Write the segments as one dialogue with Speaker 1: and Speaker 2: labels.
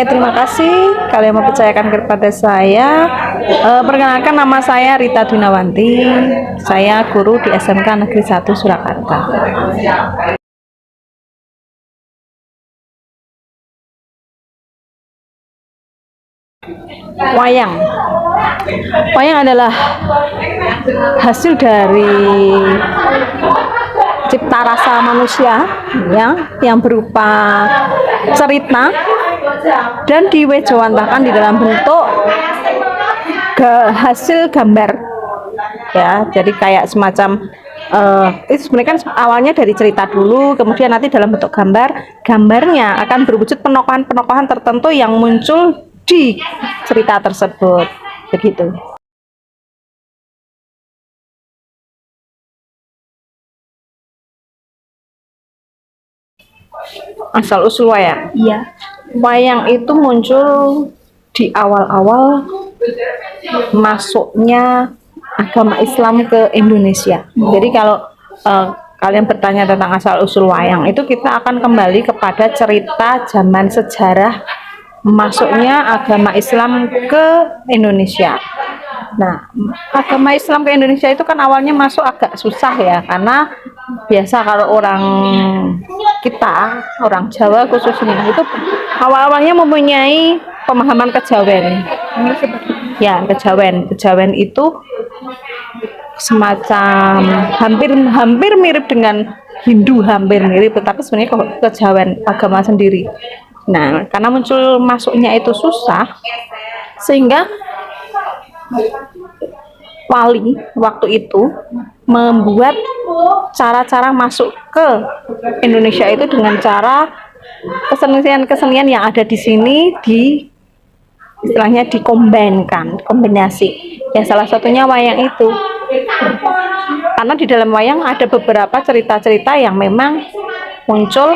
Speaker 1: terima kasih kalian mempercayakan kepada saya. Perkenalkan, nama saya Rita Dwinawanti. Saya guru di SMK Negeri 1 Surakarta. Wayang. Wayang adalah hasil dari cipta rasa manusia ya, yang berupa cerita dan diwejawantakan di dalam bentuk hasil gambar ya. Jadi kayak semacam itu sebenarnya kan awalnya dari cerita dulu, kemudian nanti dalam bentuk gambarnya akan berwujud penokohan tertentu yang muncul di cerita tersebut, begitu. Asal usul wayang.
Speaker 2: Iya.
Speaker 1: Wayang itu muncul di awal-awal masuknya agama Islam ke Indonesia. Jadi kalau kalian bertanya tentang asal usul wayang, itu kita akan kembali kepada cerita zaman sejarah masuknya agama Islam ke Indonesia. Nah, agama Islam ke Indonesia itu kan awalnya masuk agak susah ya, karena biasa kalau orang Jawa khususnya, itu awal-awalnya mempunyai pemahaman kejawen. Ya, kejawen itu semacam hampir mirip dengan Hindu, hampir mirip, tetapi sebenarnya kejawen agama sendiri. Nah, karena masuknya itu susah, sehingga wali waktu itu membuat cara-cara masuk ke Indonesia itu dengan cara kesenian yang ada di sini istilahnya kombinasi. Ya, salah satunya wayang itu. Karena di dalam wayang ada beberapa cerita-cerita yang memang muncul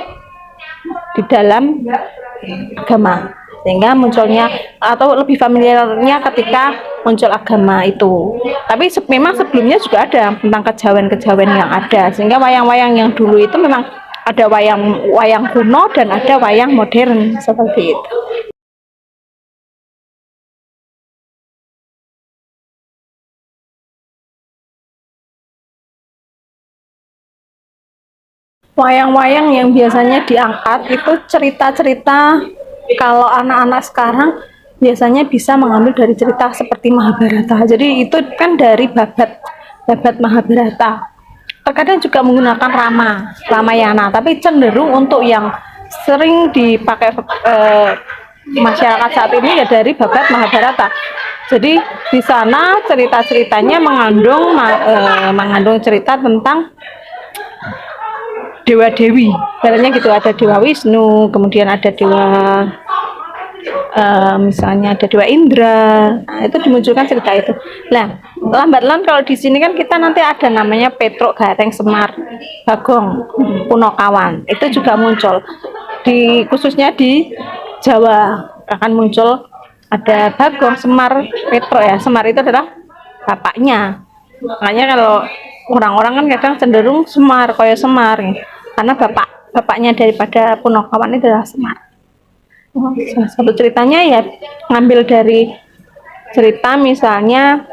Speaker 1: di dalam agama, sehingga munculnya atau lebih familiarnya ketika muncul agama itu. Tapi memang sebelumnya juga ada tentang kejawen yang ada, sehingga wayang-wayang yang dulu itu memang ada wayang kuno dan ada wayang modern seperti itu. Wayang-wayang yang biasanya diangkat itu cerita-cerita, kalau anak-anak sekarang biasanya bisa mengambil dari cerita seperti Mahabharata. Jadi itu kan dari babat Mahabharata. Terkadang juga menggunakan Ramayana, tapi cenderung untuk yang sering dipakai masyarakat saat ini ya dari babat Mahabharata. Jadi di sana cerita-ceritanya mengandung cerita tentang dewa-dewi, sebenarnya gitu. Ada Dewa Wisnu, kemudian ada misalnya ada Dewa Indra. Nah, itu dimunculkan cerita itu. Nah, lambat laun kalau di sini kan kita nanti ada namanya Petruk Gareng Semar Bagong Punokawan, itu juga muncul khususnya di Jawa akan muncul, ada Bagong, Semar, Petruk ya. Semar itu adalah bapaknya. Makanya kalau orang-orang kan kadang cenderung Semar, koyo Semar ya, karena bapaknya daripada Punokawan itu adalah Semar. Salah satu ceritanya ya ngambil dari cerita misalnya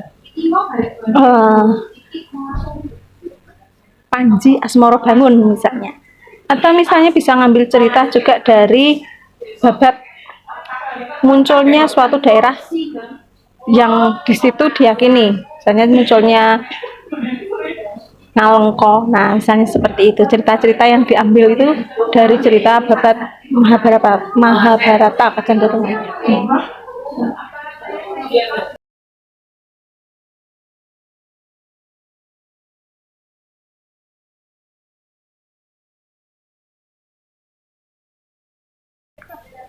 Speaker 1: Panji Asmoro Bangun misalnya, atau misalnya bisa ngambil cerita juga dari babat munculnya suatu daerah yang di situ diyakini, misalnya munculnya Ngalengko. Nah, misalnya seperti itu, cerita-cerita yang diambil itu dari cerita babat Mahabharata kecenderungan.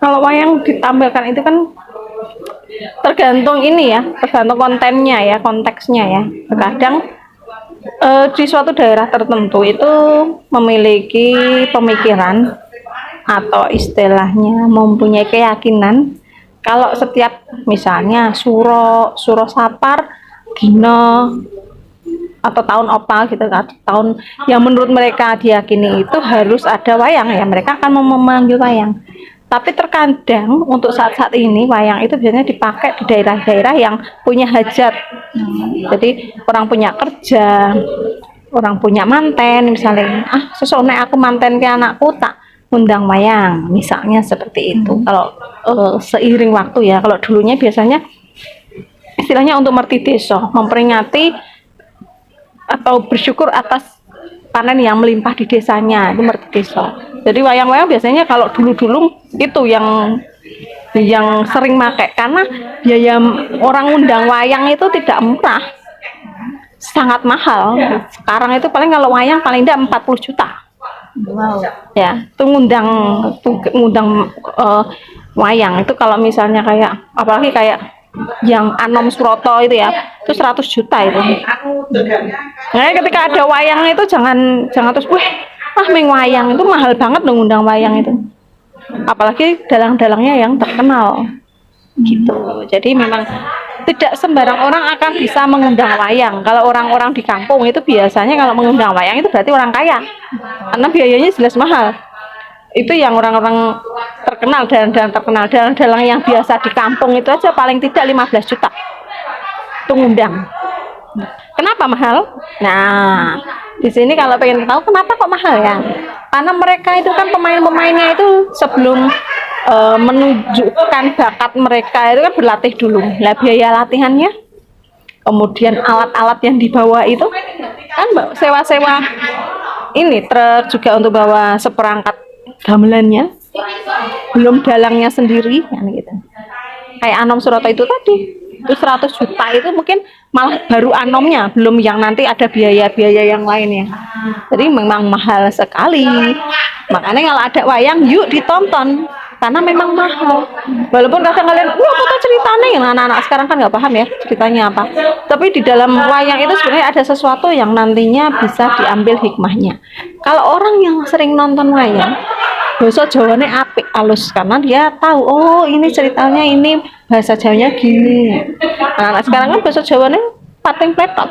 Speaker 1: Kalau wayang ditampilkan itu kan tergantung tergantung kontennya ya, konteksnya ya. Terkadang di suatu daerah tertentu itu memiliki pemikiran atau istilahnya mempunyai keyakinan kalau setiap misalnya suro sapar dino atau tahun opa gitu kan, tahun yang menurut mereka diyakini itu harus ada wayang ya, mereka akan memanggil wayang. Tapi terkadang untuk saat-saat ini wayang itu biasanya dipakai di daerah-daerah yang punya hajat. Jadi orang punya kerja, orang punya manten misalnya, sesuk nek aku manten ke anakku tak undang wayang, misalnya seperti itu. Kalau seiring waktu ya, kalau dulunya biasanya istilahnya untuk merti desa, memperingati atau bersyukur atas panen yang melimpah di desanya, itu merti desa. Jadi wayang-wayang biasanya kalau dulu-dulu itu yang sering pakai, karena biaya orang undang wayang itu tidak murah, sangat mahal. Sekarang itu paling kalau wayang paling tidak 40 juta.
Speaker 2: Wow.
Speaker 1: Ya, itu ngundang wayang itu kalau misalnya kayak apalagi kayak yang Anom Suroto itu ya, itu 100 juta itu. Nah, ketika ada wayang itu jangan terus ming wayang itu mahal banget dong, ngundang wayang itu. Apalagi dalang-dalangnya yang terkenal. Gitu. Jadi memang tidak sembarang orang akan bisa mengundang wayang. Kalau orang-orang di kampung itu biasanya kalau mengundang wayang itu berarti orang kaya. Karena biayanya jelas mahal. Itu yang orang-orang terkenal, dalang yang biasa di kampung itu aja paling tidak 15 juta itu ngundang. Kenapa mahal? Nah, di sini kalau pengen tahu kenapa kok mahal ya, karena mereka itu kan pemainnya itu sebelum menunjukkan bakat mereka itu kan berlatih dulu. Lah biaya latihannya, kemudian alat-alat yang dibawa itu kan sewa-sewa ini truk juga untuk bawa seperangkat gamelannya, belum dalangnya sendiri kan gitu. Kayak Anom Suroto itu tadi itu 100 juta itu mungkin malah baru anomnya, belum yang nanti ada biaya-biaya yang lainnya. Jadi memang mahal sekali. Makanya kalau ada wayang yuk ditonton, karena memang mahal. Walaupun kadang kalian apa ceritanya, yang anak-anak sekarang kan nggak paham ya ceritanya apa, tapi di dalam wayang itu sebenarnya ada sesuatu yang nantinya bisa diambil hikmahnya. Kalau orang yang sering nonton wayang, bahasa Jawanya apik alus, karena dia tahu oh ini ceritanya, ini bahasa Jawanya gini. Anak-anak sekarang kan bahasa Jawanya pating pletot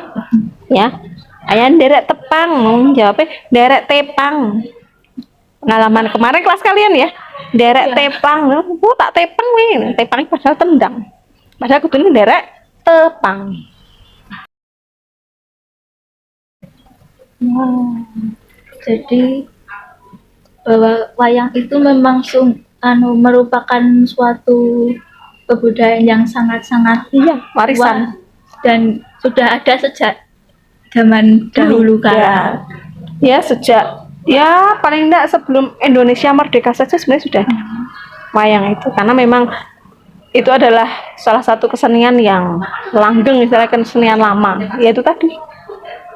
Speaker 1: ya, ayah derek tepang, jawabnya derek tepang. Pengalaman kemarin kelas kalian ya, derek tepang, tak tepang nih, tepang padahal tendang, padahal kudu derek tepang.
Speaker 2: Jadi bahwa wayang itu memang merupakan suatu kebudayaan yang sangat-sangat
Speaker 1: warisan
Speaker 2: dan sudah ada sejak zaman dahulu kala.
Speaker 1: Ya sejak paling enggak sebelum Indonesia merdeka saja sebenarnya sudah ada wayang itu, karena memang itu adalah salah satu kesenian yang langgeng, misalnya kesenian lama, yaitu tadi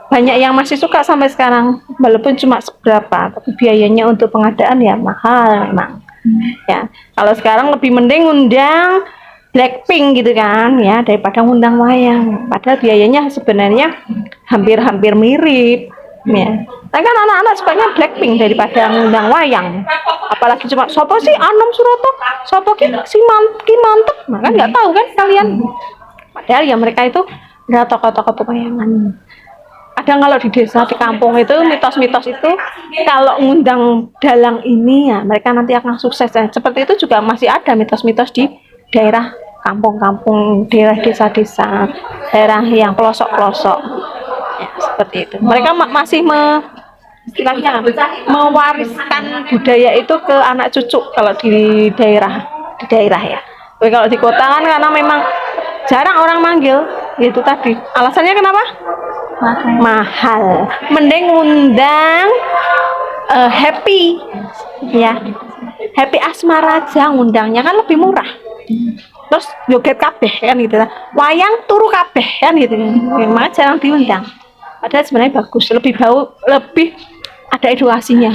Speaker 1: banyak yang masih suka sampai sekarang, walaupun cuma seberapa, tapi biayanya untuk pengadaan ya mahal memang. Ya, kalau sekarang lebih mending undang Blackpink gitu kan ya, daripada undang wayang. Padahal biayanya sebenarnya hampir mirip ya. Tapi kan anak-anak sukanya Blackpink daripada undang wayang. Apalagi cuma sopo sih Anom Suroto, sopo ki mantep, nah, kan nggak tahu kan kalian. Padahal ya mereka itu adalah tokoh-tokoh pewayangan. Kadang kalau di desa, di kampung itu mitos-mitos itu kalau ngundang dalang ini ya mereka nanti akan sukses. Dan seperti itu juga masih ada mitos-mitos di daerah kampung-kampung, daerah desa-desa, daerah yang pelosok-pelosok ya, seperti itu. Mereka masih istilahnya mewariskan budaya itu ke anak cucu kalau di daerah ya. Tapi kalau di kota kan karena memang jarang orang manggil, itu tadi alasannya kenapa? Mahal. Mending undang Happy ya, Happy Asmaraja, ngundangnya kan lebih murah, terus joget kabeh kan gitu, wayang turu kabeh kan gitu, memang jarang diundang. Padahal sebenarnya bagus, lebih ada edukasinya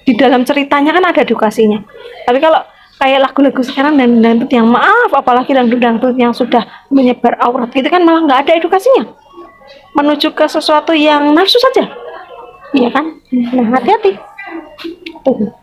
Speaker 1: di dalam ceritanya, kan ada edukasinya. Tapi kalau kayak lagu-lagu sekarang dan dangdut yang apalagi dangdut yang sudah menyebar aurat itu kan malah nggak ada edukasinya, menuju ke sesuatu yang nafsu saja, iya kan? Nah hati-hati tuh.